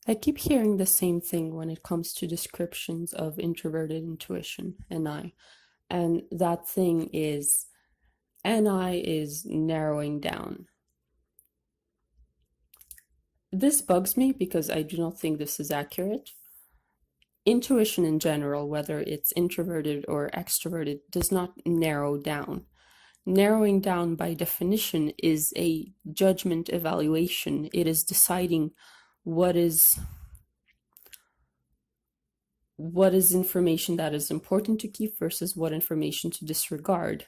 I keep hearing the same thing when it comes to descriptions of introverted intuition, NI. And that thing is NI is narrowing down. This bugs me because I do not think this is accurate. Intuition in general, whether it's introverted or extroverted, does not narrow down. Narrowing down, by definition, is a judgment evaluation. It is deciding what is information that is important to keep versus what information to disregard.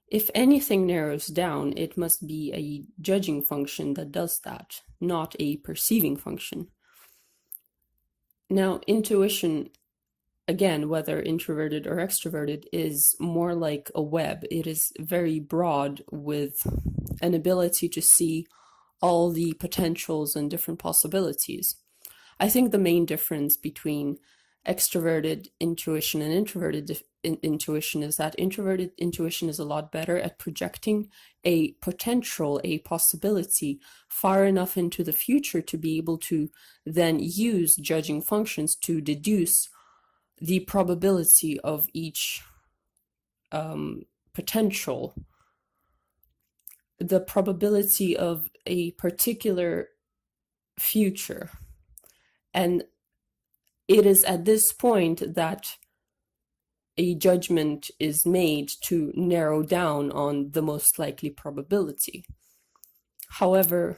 If anything narrows down, it must be a judging function that does that, not a perceiving function. Now, intuition, again, whether introverted or extroverted, is more like a web. It is very broad with an ability to see all the potentials and different possibilities. I think the main difference between extroverted intuition and introverted intuition is that introverted intuition is a lot better at projecting a potential, a possibility far enough into the future to be able to then use judging functions to deduce the probability of each potential, the probability of a particular future. And it is at this point that a judgment is made to narrow down on the most likely probability. However,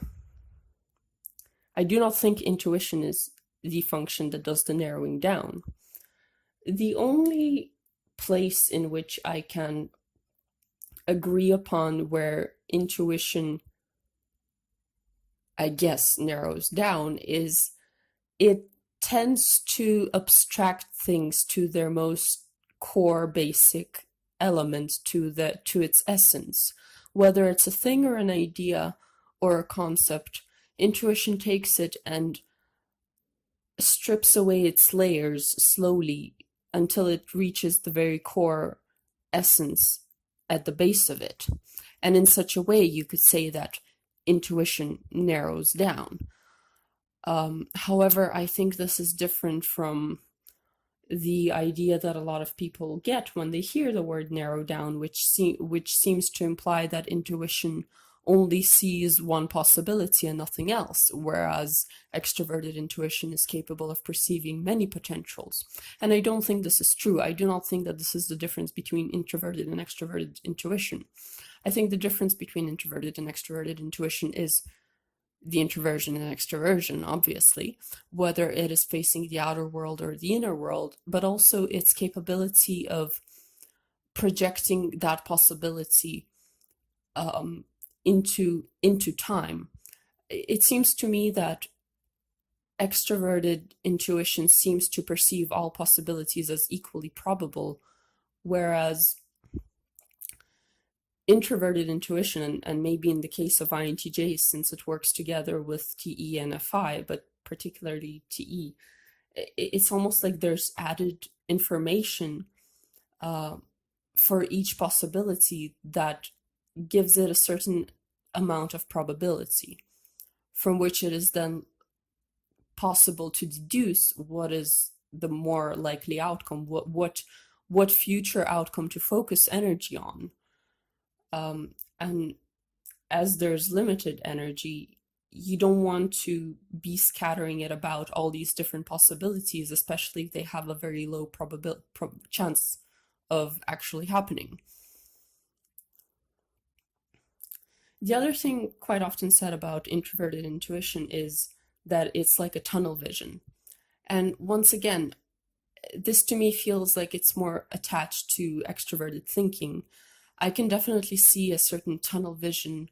I do not think intuition is the function that does the narrowing down. The only place in which I can agree upon where intuition, I guess, narrows down is it tends to abstract things to their most core basic element, to its essence. Whether it's a thing or an idea or a concept, intuition takes it and strips away its layers slowly until it reaches the very core essence at the base of it. And in such a way, you could say that intuition narrows down. However, I think this is different from the idea that a lot of people get when they hear the word narrow down, which seems to imply that intuition only sees one possibility and nothing else, whereas extroverted intuition is capable of perceiving many potentials. And I don't think this is true. I do not think that this is the difference between introverted and extroverted intuition. I think the difference between introverted and extroverted intuition is the introversion and extroversion, obviously, whether it is facing the outer world or the inner world, but also its capability of projecting that possibility into time. It seems to me that extroverted intuition seems to perceive all possibilities as equally probable, whereas introverted intuition, and maybe in the case of INTJs, since it works together with TE and FI, but particularly TE, it's almost like there's added information for each possibility that gives it a certain amount of probability, from which it is then possible to deduce what is the more likely outcome, what future outcome to focus energy on. And as there's limited energy, you don't want to be scattering it about all these different possibilities, especially if they have a very low chance of actually happening. The other thing quite often said about introverted intuition is that it's like a tunnel vision. And once again, this to me feels like it's more attached to extroverted thinking. I can definitely see a certain tunnel vision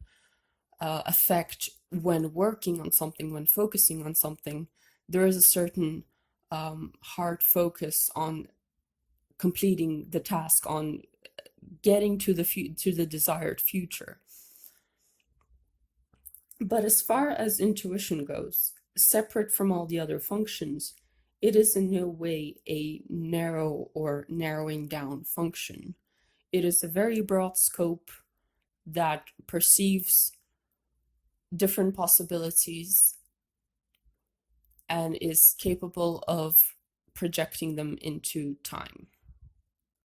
effect when working on something, when focusing on something. There is a certain hard focus on completing the task, on getting to the desired future. But as far as intuition goes, separate from all the other functions, it is in no way a narrow or narrowing down function. It is a very broad scope that perceives different possibilities and is capable of projecting them into time.